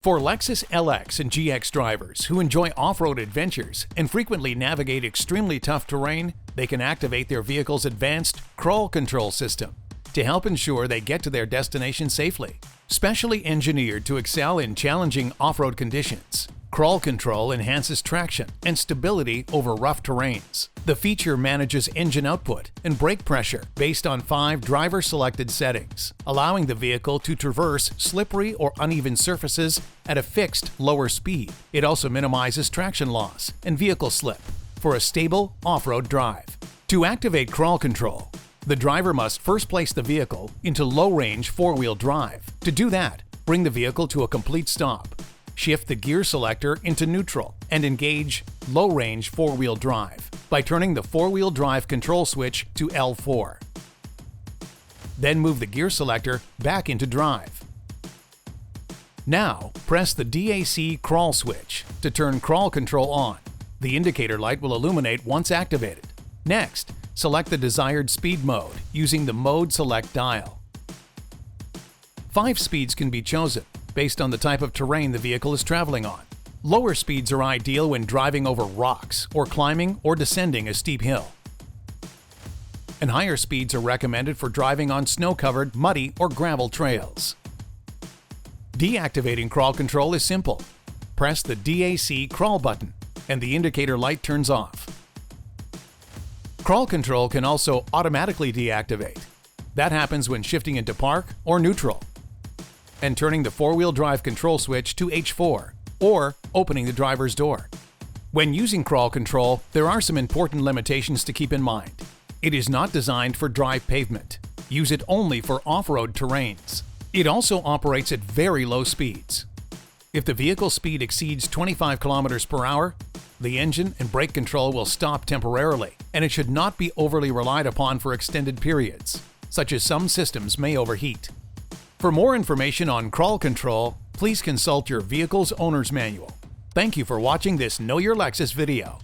For Lexus LX and GX drivers who enjoy off-road adventures and frequently navigate extremely tough terrain, they can activate their vehicle's advanced crawl control system to help ensure they get to their destination safely. Specially engineered to excel in challenging off-road conditions, crawl control enhances traction and stability over rough terrains. The feature manages engine output and brake pressure based on 5 driver-selected settings, allowing the vehicle to traverse slippery or uneven surfaces at a fixed lower speed. It also minimizes traction loss and vehicle slip for a stable off-road drive. To activate crawl control, the driver must first place the vehicle into low-range 4-wheel drive. To do that, bring the vehicle to a complete stop. Shift the gear selector into neutral and engage low-range 4-wheel drive by turning the 4-wheel drive control switch to L4. Then move the gear selector back into drive. Now, press the DAC crawl switch to turn crawl control on. The indicator light will illuminate once activated. Next, select the desired speed mode using the Mode Select dial. 5 speeds can be chosen based on the type of terrain the vehicle is traveling on. Lower speeds are ideal when driving over rocks or climbing or descending a steep hill. And higher speeds are recommended for driving on snow-covered, muddy, or gravel trails. Deactivating crawl control is simple. Press the DAC crawl button and the indicator light turns off. Crawl control can also automatically deactivate. That happens when shifting into park or neutral and turning the 4-wheel drive control switch to H4 or opening the driver's door. When using crawl control, there are some important limitations to keep in mind. It is not designed for dry pavement. Use it only for off-road terrains. It also operates at very low speeds. If the vehicle speed exceeds 25 km per hour, the engine and brake control will stop temporarily, and it should not be overly relied upon for extended periods, such as some systems may overheat. For more information on crawl control, please consult your vehicle's owner's manual. Thank you for watching this Know Your Lexus video.